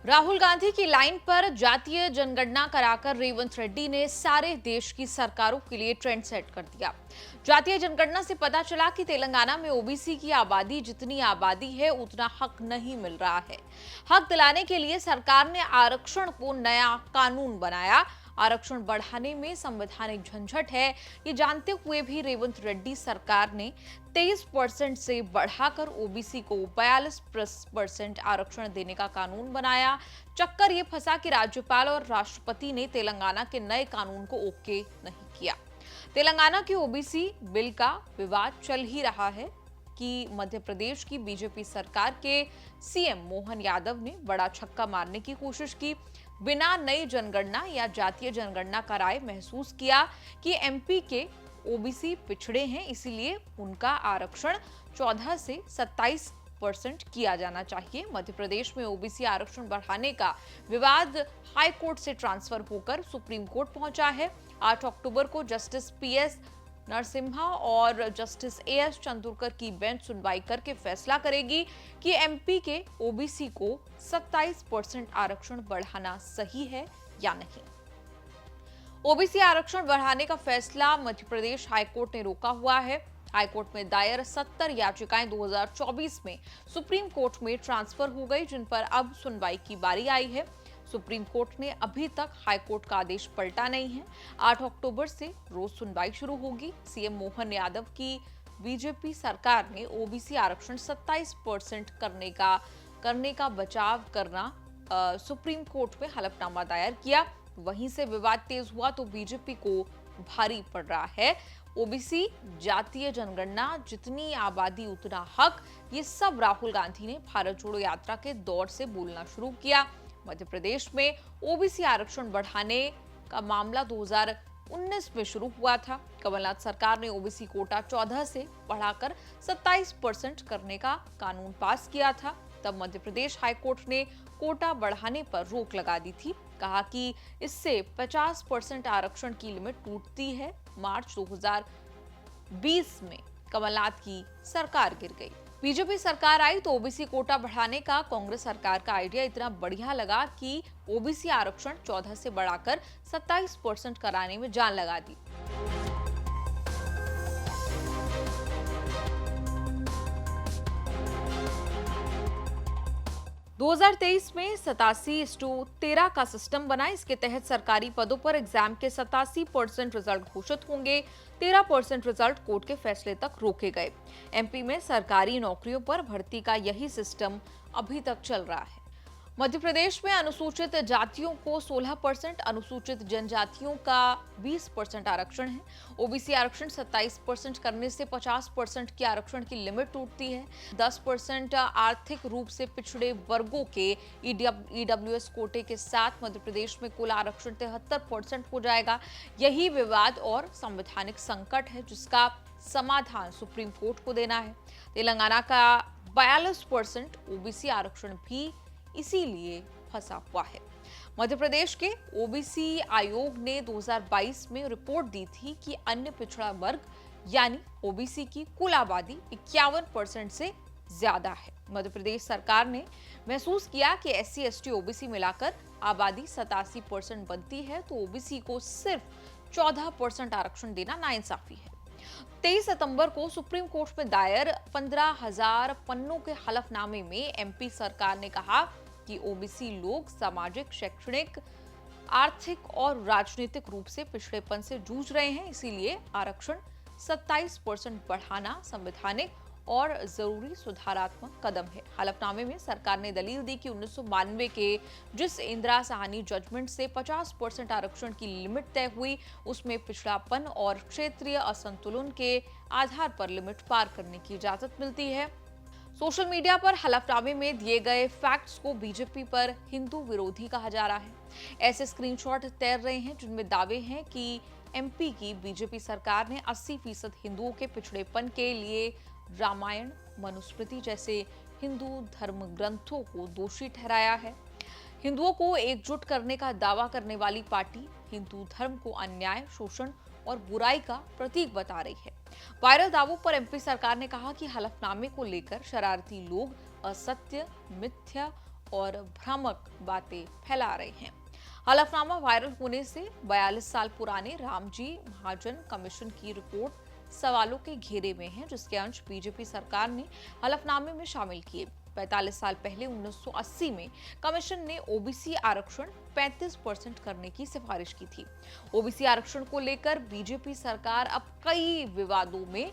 राहुल गांधी की लाइन पर जातीय जनगणना कराकर रेवंत रेड्डी ने सारे देश की सरकारों के लिए ट्रेंड सेट कर दिया। जातीय जनगणना से पता चला कि तेलंगाना में ओबीसी की आबादी जितनी आबादी है उतना हक नहीं मिल रहा है। हक दिलाने के लिए सरकार ने आरक्षण को नया कानून बनाया। आरक्षण बढ़ाने में संवैधानिक झंझट है, ये जानते हुए भी रेवंत रेड्डी सरकार ने 23% से बढ़ाकर ओबीसी को 42% आरक्षण देने का कानून बनाया। चक्कर ये फंसा कि राज्यपाल और राष्ट्रपति ने तेलंगाना के नए कानून को ओके नहीं किया। तेलंगाना के ओबीसी बिल का विवाद चल ही रहा है कि मध्य प्रदेश की बीजेपी सरकार के सीएम मोहन यादव ने बड़ा छक्का मारने की कोशिश की। बिना नई जनगणना या जातीय जनगणना कराए महसूस किया कि एमपी के ओबीसी पिछड़े हैं, इसीलिए उनका आरक्षण 14 से 27% किया जाना चाहिए। मध्य प्रदेश में ओबीसी आरक्षण बढ़ाने का विवाद हाई कोर्ट से ट्रांसफर होकर सुप्रीम कोर्ट पहुंचा है। 8 अक्टूबर को जस्टिस पीएस नरसिम्हा और जस्टिस एएस चंदोरकर की बेंच सुनवाई करके फैसला करेगी कि एमपी के ओबीसी को 27% आरक्षण बढ़ाना सही है या नहीं। ओबीसी आरक्षण बढ़ाने का फैसला मध्य प्रदेश हाईकोर्ट ने रोका हुआ है। हाईकोर्ट में दायर 70 याचिकाएं 2024 में सुप्रीम कोर्ट में ट्रांसफर हो गई, जिन पर अब सुनवाई की बारी आई है। सुप्रीम कोर्ट ने अभी तक हाईकोर्ट का आदेश पलटा नहीं है। 8 अक्टूबर से रोज सुनवाई शुरू होगी। सीएम मोहन यादव की बीजेपी सरकार ने ओबीसी आरक्षण 27% करने का बचाव करना सुप्रीम कोर्ट में हलफनामा दायर किया। वहीं से विवाद तेज हुआ तो बीजेपी को भारी पड़ रहा है। ओबीसी, जातीय जनगणना, जितनी आबादी उतना हक, ये सब राहुल गांधी ने भारत जोड़ो यात्रा के दौर से बोलना शुरू किया। मध्य प्रदेश में ओबीसी आरक्षण बढ़ाने का मामला 2019 में शुरू हुआ था। कमलनाथ सरकार ने ओबीसी कोटा 14 से बढ़ाकर 27% करने का कानून पास किया था। तब मध्य प्रदेश हाईकोर्ट ने कोटा बढ़ाने पर रोक लगा दी थी। कहा कि इससे 50% आरक्षण की लिमिट टूटती है। मार्च 2020 में कमलनाथ की सरकार गिर गई। बीजेपी सरकार आई तो ओबीसी कोटा बढ़ाने का कांग्रेस सरकार का आइडिया इतना बढ़िया लगा कि ओबीसी आरक्षण 14 से बढ़ाकर 27% कराने में जान लगा दी। 2023 में 87:13 का सिस्टम बना। इसके तहत सरकारी पदों पर एग्जाम के 87% रिजल्ट घोषित होंगे। 13% रिजल्ट कोर्ट के फैसले तक रोके गए। एमपी में सरकारी नौकरियों पर भर्ती का यही सिस्टम अभी तक चल रहा है। मध्य प्रदेश में अनुसूचित जातियों को 16%, अनुसूचित जनजातियों का 20% आरक्षण है। ओबीसी आरक्षण 27% करने से 50% की आरक्षण की लिमिट टूटती है। 10% आर्थिक रूप से पिछड़े वर्गों के ईडब्ल्यूएस कोटे के साथ मध्य प्रदेश में कुल आरक्षण 73% हो जाएगा। यही विवाद और संवैधानिक संकट है, जिसका समाधान सुप्रीम कोर्ट को देना है। तेलंगाना का 42% ओबीसी आरक्षण भी इसीलिए फंसा हुआ है। मध्य प्रदेश के ओबीसी आयोग ने 2022 में रिपोर्ट दी थी कि अन्य पिछड़ा वर्ग यानी ओबीसी की कुल आबादी 51% से ज्यादा है। मध्य प्रदेश सरकार ने महसूस किया कि एससी, एसटी, ओबीसी मिलाकर आबादी 87% बनती है, तो ओबीसी को सिर्फ 14% आरक्षण देना नाइंसाफी है। 23 सितंबर को सुप्रीम कोर्ट में दायर 15,000 पन्नों के हलफनामे में एमपी सरकार ने कहा कि ओबीसी लोग सामाजिक, शैक्षणिक, आर्थिक और राजनीतिक रूप से पिछड़ेपन से जूझ रहे हैं, इसीलिए आरक्षण 27% बढ़ाना संवैधानिक और जरूरी सुधारात्मक कदम है। हलफनामे में सरकार ने दलील दी कि 1992 के जिस इंदिरा साहनी जजमेंट से 50% आरक्षण की लिमिट तय हुई, उसमें पिछड़ापन और क्षेत्रीय असंतुलन के आधार पर लिमिट पार करने की इजाजत मिलती है। सोशल मीडिया पर हलफनामे में दिए गए फैक्ट्स को बीजेपी पर हिंदू विरोधी कहा जा रहा है। ऐसे स्क्रीनशॉट तैर रहे हैं जिनमें दावे हैं कि एमपी की बीजेपी सरकार ने 80% हिंदुओं के पिछड़ेपन के लिए रामायण, मनुस्मृति जैसे हिंदू धर्म ग्रंथों को दोषी ठहराया है। हिंदुओं को एकजुट करने का दावा करने वाली पार्टी हिंदू धर्म को अन्याय, शोषण और बुराई का प्रतीक बता रही है। वायरल दावों पर एमपी सरकार ने कहा कि हलफनामे को लेकर शरारती लोग असत्य, मिथ्या और भ्रामक बातें फैला रहे हैं। हलफनामा वायरल होने से 42 साल पुराने रामजी महाजन कमीशन की रिपोर्ट सवालों के घेरे में है, जिसके अंश बीजेपी सरकार ने हलफनामे में शामिल किए। 45 साल पहले 1980 में कमीशन ने ओबीसी आरक्षण 35% करने की सिफारिश की थी। ओबीसी आरक्षण को लेकर बीजेपी सरकार अब कई विवादों में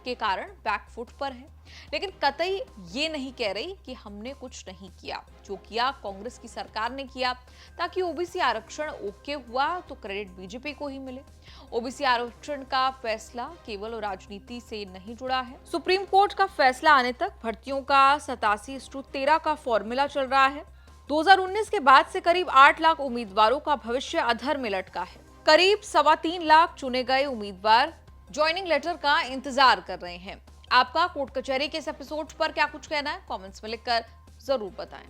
के कारण बैकफुट पर है, लेकिन कतई ये नहीं कह रही कि हमने कुछ नहीं किया। जो किया कांग्रेस की सरकार ने किया, ताकि ओबीसी आरक्षण ओके हुआ तो क्रेडिट बीजेपी को ही मिले। ओबीसी आरक्षण का फैसला केवल राजनीति से नहीं जुड़ा है। सुप्रीम कोर्ट का फैसला आने तक भर्तियों का 87:13 का फॉर्मूला चल रहा है। 2019 के बाद से करीब 8 लाख उम्मीदवारों का भविष्य अधर में लटका है। करीब 3.25 लाख चुने गए उम्मीदवार ज्वाइनिंग लेटर का इंतजार कर रहे हैं। आपका कोर्ट कचहरी के इस एपिसोड पर क्या कुछ कहना है, कमेंट्स में लिखकर जरूर बताएं।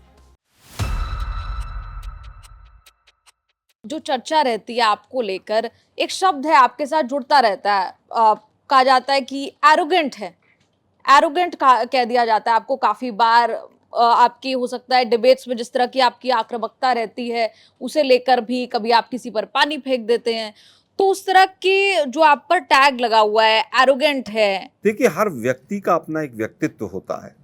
जो चर्चा रहती है आपको लेकर, एक शब्द है आपके साथ जुड़ता रहता है, कहा जाता है कि एरोगेंट है। एरोगेंट कह दिया जाता है आपको काफी बार। आपकी हो सकता है डिबेट्स में जिस तरह की आपकी आक्रामकता रहती है, उसे लेकर भी कभी आप किसी पर पानी फेंक देते हैं, तो उस तरह की जो आप पर टैग लगा हुआ है, एरोगेंट है। देखिए, हर व्यक्ति का अपना एक व्यक्तित्व होता है।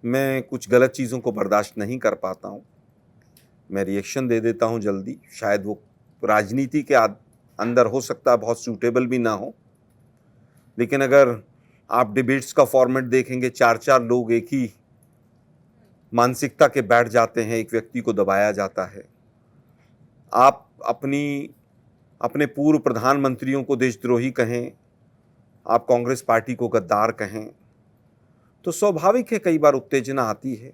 मैं कुछ गलत चीज़ों को बर्दाश्त नहीं कर पाता हूँ, मैं रिएक्शन दे देता हूँ जल्दी। शायद वो राजनीति के अंदर हो सकता है बहुत सूटेबल भी ना हो, लेकिन अगर आप डिबेट्स का फॉर्मेट देखेंगे, 4-4 लोग एक ही मानसिकता के बैठ जाते हैं, एक व्यक्ति को दबाया जाता है। आप अपने पूर्व प्रधानमंत्रियों को देशद्रोही कहें, आप कांग्रेस पार्टी को गद्दार कहें, तो स्वाभाविक है कई बार उत्तेजना आती है।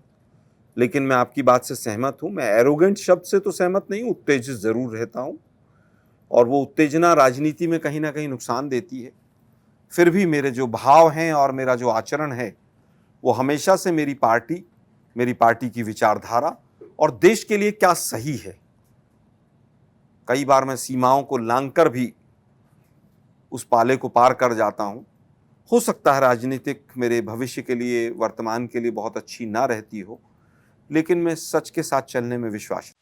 लेकिन मैं आपकी बात से सहमत हूँ। मैं एरोगेंट शब्द से तो सहमत नहीं हूँ, उत्तेजित ज़रूर रहता हूँ, और वो उत्तेजना राजनीति में कहीं ना कहीं नुकसान देती है। फिर भी मेरे जो भाव हैं और मेरा जो आचरण है, वो हमेशा से मेरी पार्टी की विचारधारा और देश के लिए क्या सही है। कई बार मैं सीमाओं को लांघकर भी उस पाले को पार कर जाता हूँ। हो सकता है राजनीतिक मेरे भविष्य के लिए, वर्तमान के लिए बहुत अच्छी ना रहती हो, लेकिन मैं सच के साथ चलने में विश्वास